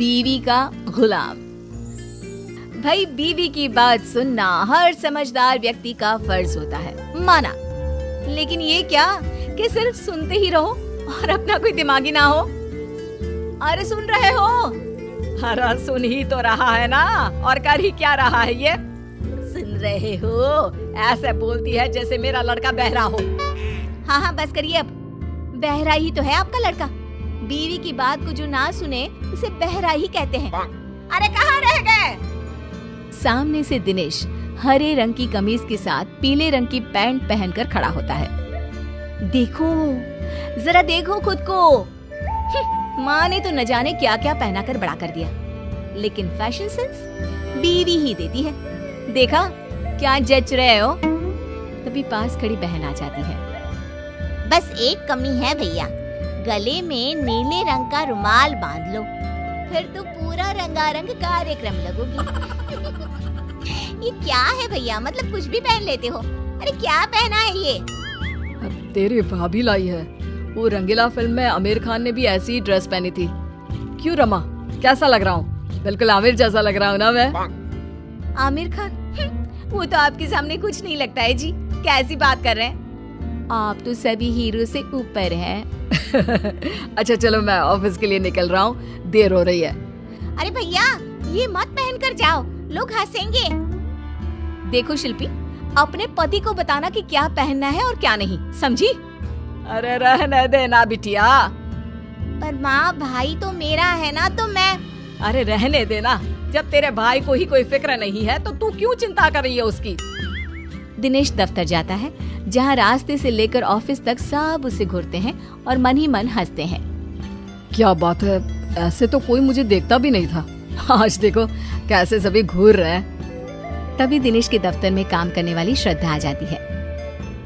बीवी का गुलाम। भाई बीवी की बात सुनना हर समझदार व्यक्ति का फर्ज होता है, माना। लेकिन ये क्या कि सिर्फ सुनते ही रहो और अपना कोई दिमागी ना हो। अरे सुन रहे हो? अरे सुन ही तो रहा है ना, और कर ही क्या रहा है ये? सुन रहे हो? ऐसे बोलती है जैसे मेरा लड़का बहरा हो। हाँ हाँ बस करिए अब, बहरा ही तो है आपका लड़का। बीवी की बात को जो ना सुने उसे बहरा ही कहते हैं। अरे कहाँ रह गए? सामने से दिनेश हरे रंग की कमीज के साथ पीले रंग की पैंट पहनकर खड़ा होता है। देखो, जरा देखो खुद को। माँ ने तो न जाने क्या क्या पहना कर बड़ा कर दिया, लेकिन फैशन सेंस बीवी ही देती है। देखा क्या जच रहे हो? तभी पास खड़ी बहन आ जाती है। बस एक कमी है भैया, गले में नीले रंग का रुमाल बांध लो, फिर तो पूरा रंगारंग कार्यक्रम लगोगी। ये क्या है भैया, मतलब कुछ भी पहन लेते हो? अरे क्या पहना है ये? अब तेरी भाभी लाई है। वो रंगीला फिल्म में आमिर खान ने भी ऐसी ही ड्रेस पहनी थी। क्यों रमा, कैसा लग रहा हूँ? बिल्कुल आमिर जैसा लग रहा हूँ ना मैं? आमिर खान? वो तो आपके सामने कुछ नहीं लगता है जी। कैसी बात कर रहे हैं आप? तो सभी हीरो से ऊपर हैं। अच्छा चलो, मैं ऑफिस के लिए निकल रहा हूँ, देर हो रही है। अरे भैया ये मत पहन कर जाओ, लोग हंसेंगे। देखो शिल्पी, अपने पति को बताना कि क्या पहनना है और क्या नहीं, समझी? अरे रहने देना बिटिया। पर माँ भाई तो मेरा है ना, तो मैं। अरे रहने देना, जब तेरे भाई को ही कोई फिक्र नहीं है तो तू क्यों चिंता कर रही है उसकी? दिनेश दफ्तर जाता है, जहाँ रास्ते से लेकर ऑफिस तक सब उसे घूरते हैं और मन ही मन हंसते हैं। क्या बात है, ऐसे तो कोई मुझे देखता भी नहीं था। आज देखो कैसे सभी घूर रहे हैं। तभी दिनेश के दफ्तर में काम करने वाली श्रद्धा आ जाती है।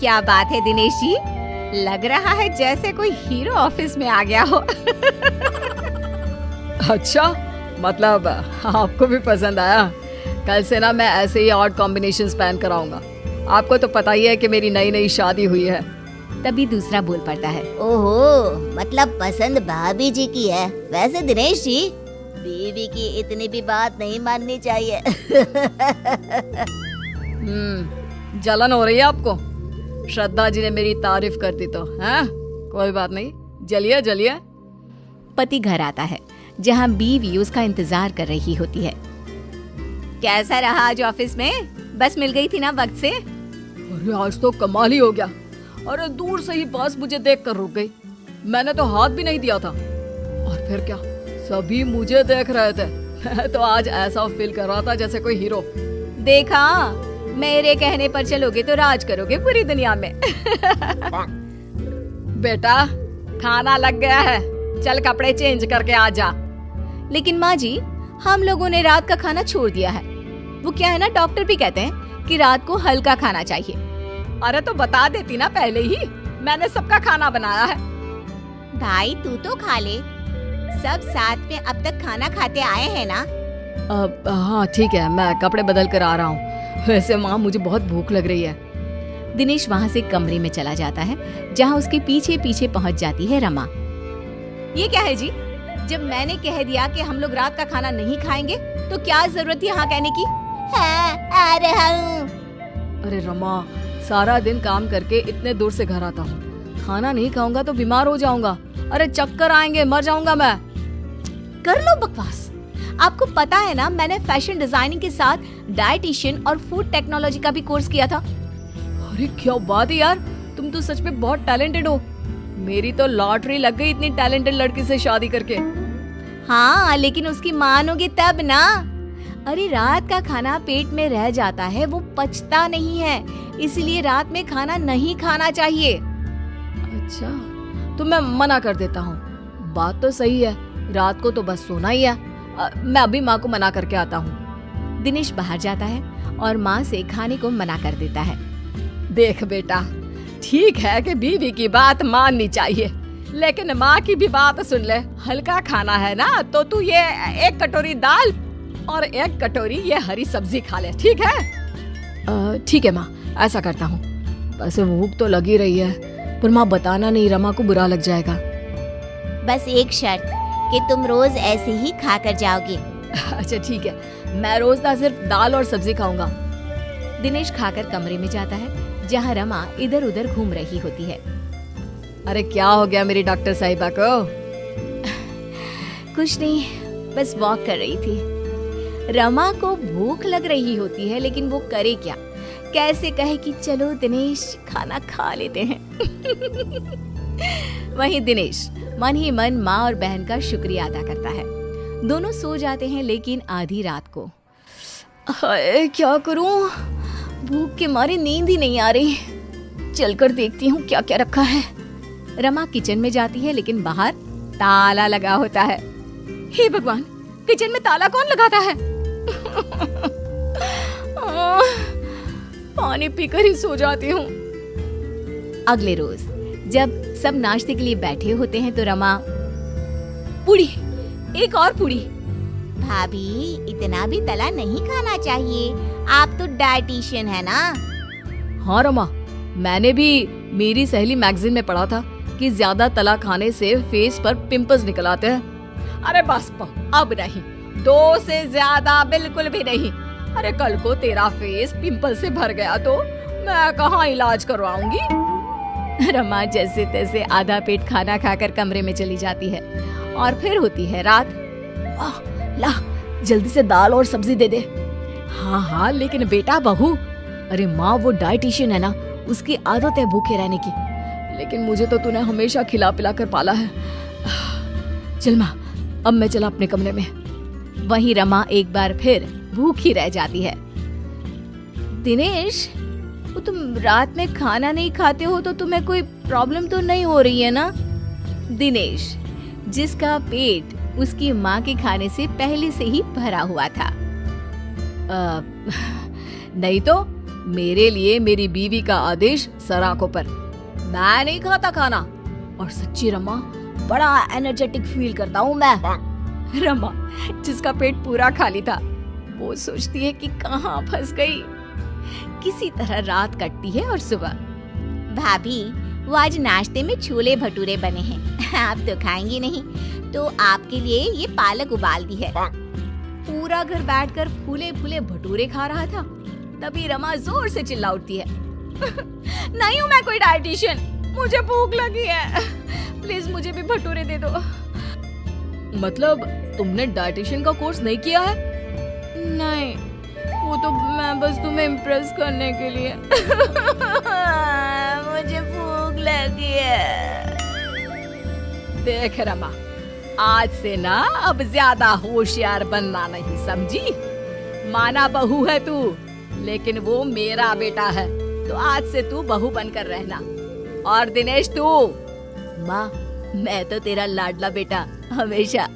क्या बात है दिनेश जी, लग रहा है जैसे कोई हीरो ऑफिस में आ गया हो। अच्छा, मतलब आपको भी पसंद आया? कल से ना मैं ऐसे ही ऑड कॉम्बिनेशंस पहन कर आऊंगा। आपको तो पता ही है कि मेरी नई नई शादी हुई है। तभी दूसरा बोल पड़ता है। ओहो, मतलब पसंद भाभी जी की है। वैसे दिनेश जी, बीवी की इतनी भी बात नहीं माननी चाहिए। जलन हो रही है आपको? श्रद्धा जी ने मेरी तारीफ कर दी तो हैं? कोई बात नहीं, जलिए जलिए। पति घर आता है, जहाँ बीवी उसका इंतजार कर रही होती है। कैसा रहा आज ऑफिस में? बस मिल गई थी ना वक्त से? अरे आज तो कमाल ही हो गया। अरे दूर से ही बस मुझे देखकर रुक गई, मैंने तो हाथ भी नहीं दिया था। और फिर क्या, सभी मुझे देख रहे थे। मैं तो आज ऐसा फील कर रहा था जैसे कोई हीरो। देखा, मेरे कहने पर चलोगे तो राज करोगे पूरी दुनिया में। बेटा खाना लग गया है, चल कपड़े चेंज करके आ जा। लेकिन माँ जी, हम लोगों ने रात का खाना छोड़ दिया है। वो क्या है ना, डॉक्टर भी कहते हैं कि रात को हल्का खाना चाहिए। अरे तो बता देती ना पहले ही, मैंने सबका खाना बनाया है। भाई तू तो खा ले, सब साथ में अब तक खाना खाते आए हैं ना। हाँ ठीक है, मैं कपड़े बदल कर आ रहा हूँ। वैसे माँ मुझे बहुत भूख लग रही है। दिनेश वहाँ से कमरे में चला जाता है, जहाँ उसके पीछे पीछे पहुँच जाती है रमा। ये क्या है जी, जब मैंने कह दिया कि हम लोग रात का खाना नहीं खाएंगे तो क्या जरूरत थी यहाँ कहने की? हाँ, आ रहा हूँ। अरे रमा, सारा दिन काम करके इतने दूर से घर आता हूँ, खाना नहीं खाऊंगा तो बीमार हो जाऊंगा। अरे चक्कर आएंगे, मर जाऊंगा मैं। कर लो बकवास। आपको पता है ना, मैंने फैशन डिजाइनिंग के साथ डाइटिशियन और फूड टेक्नोलॉजी का भी कोर्स किया था। अरे क्या बात है यार, तुम तो सच में बहुत टैलेंटेड हो। मेरी तो लॉटरी लग गई इतनी टैलेंटेड लड़की से शादी करके। हाँ, लेकिन उसकी मानोगे तब ना। अरे रात का खाना पेट में रह जाता है, वो पचता नहीं है, इसलिए रात में खाना नहीं खाना चाहिए। अच्छा, तो मैं मना कर देता हूँ। बात तो सही है, रात को तो बस सोना ही है। मैं अभी माँ को मना करके आता हूँ। दिनेश बाहर जाता है और माँ से खाने को मना कर देता है। देख बेटा, ठीक है कि बीवी की बात माननी चाहिए, लेकिन माँ की भी बात सुन ले। हल्का खाना है ना, तो तू ये 1 कटोरी दाल और 1 कटोरी ये हरी सब्जी खा ले, ठीक है? ठीक है माँ, ऐसा करता हूँ। वैसे भूख तो लगी रही है, पर माँ बताना नहीं, रमा को बुरा लग जाएगा। बस एक शर्त, कि तुम रोज ऐसे ही खाकर जाओगे। अच्छा ठीक है, मैं रोज ना सिर्फ दाल और सब्जी खाऊंगा। दिनेश खाकर कमरे में जाता है जहाँ रमा इधर उधर घूम रही होती है। अरे क्या हो गया मेरी डॉक्टर साहिबा को? कुछ नहीं, बस वॉक कर रही थी। रमा को भूख लग रही होती है लेकिन वो करे क्या, कैसे कहे कि चलो दिनेश खाना खा लेते हैं। वहीं दिनेश मन ही मन माँ और बहन का शुक्रिया अदा करता है। दोनों सो जाते हैं लेकिन आधी रात को। हाय क्या करूं, भूख के मारे नींद ही नहीं आ रही। चलकर देखती हूँ क्या क्या रखा है। रमा किचन में जाती है लेकिन बाहर ताला लगा होता है। हे भगवान, किचन में ताला कौन लगाता है? पानी पीकर ही सो जाती हूँ। अगले रोज जब सब नाश्ते के लिए बैठे होते हैं तो रमा, पूड़ी, एक और पूड़ी। भाभी इतना भी तला नहीं खाना चाहिए, आप तो डाइटिशियन है ना। हाँ रमा, मैंने भी मेरी सहेली मैगजीन में पढ़ा था कि ज्यादा तला खाने से फेस पर पिंपल्स निकल आते हैं। अरे बस अब नहीं, 2 से ज्यादा बिल्कुल भी नहीं। अरे कल को तेरा फेस पिंपल से भर गया तो मैं कहाँ इलाज करवाऊंगी। रमा जैसे तैसे आधा पेट खाना खाकर कमरे में चली जाती है और फिर होती है रात। ला जल्दी से दाल और सब्जी दे दे। हाँ हाँ लेकिन बेटा बहू, अरे माँ वो डाइटिशियन है ना, उसकी आदत है भूखे रहने की, लेकिन मुझे तो तूने हमेशा खिला पिला कर पाला है। चल माँ, अब मैं चला अपने कमरे में। वहीं रमा एक बार फिर भूखी रह जाती है। दिनेश, वो तुम रात में खाना नहीं खाते हो तो तुम्हें कोई प्रॉब्लम तो नहीं हो रही है ना? दिनेश, जिसका पेट उसकी माँ के खाने से पहले से ही भरा हुआ था। नहीं तो मेरे लिए मेरी बीवी का आदेश सराखों पर। मैं नहीं खाता खाना, और सच्ची रमा बड़ा एनर्जेटिक फील करता हूँ मैं। रमा जिसका पेट पूरा खाली था वो सोचती है कि कहाँ फंस गई। किसी तरह रात कटती है और सुबह। भाभी वो आज नाश्ते में छोले भटूरे बने हैं, आप तो खाएंगी नहीं, तो आपके लिए ये पालक उबाल दी है। पूरा घर बैठकर फूले फूले भटूरे खा रहा था, तभी रमा जोर से चिल्ला उठती है। नहीं हूँ मैं कोई डाइटिशियन, मुझे भूख लगी है, प्लीज मुझे भी भटूरे दे दो। मतलब तुमने डाइटिशियन का कोर्स नहीं किया है? नहीं, वो तो मैं बस तुम्हें इम्प्रेस करने के लिए। मुझे भूख लगी है। देख रमा, आज से ना अब ज्यादा होशियार बनना नहीं, समझी? माना बहू है तू, लेकिन वो मेरा बेटा है, तो आज से तू बहू बनकर रहना। और दिनेश तू, माँ मैं तो तेरा लाडला बेटा हमेशा।